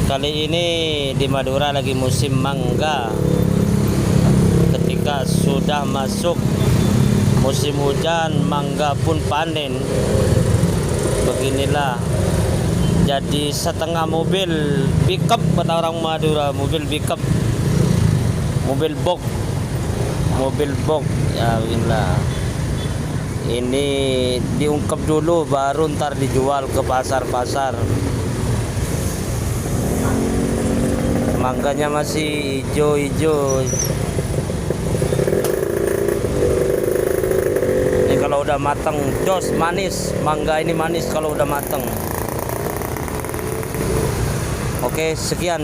Kali ini di Madura lagi musim mangga. Ketika sudah masuk musim hujan, mangga pun panen. Beginilah. Jadi setengah mobil pickup kata orang Madura, mobil pickup, mobil box ya inilah. Ini diungkep dulu baru ntar dijual ke pasar-pasar. Mangganya masih hijau-hijau. Ini kalau udah matang, jos manis. Mangga ini manis kalau udah matang. Oke, sekian.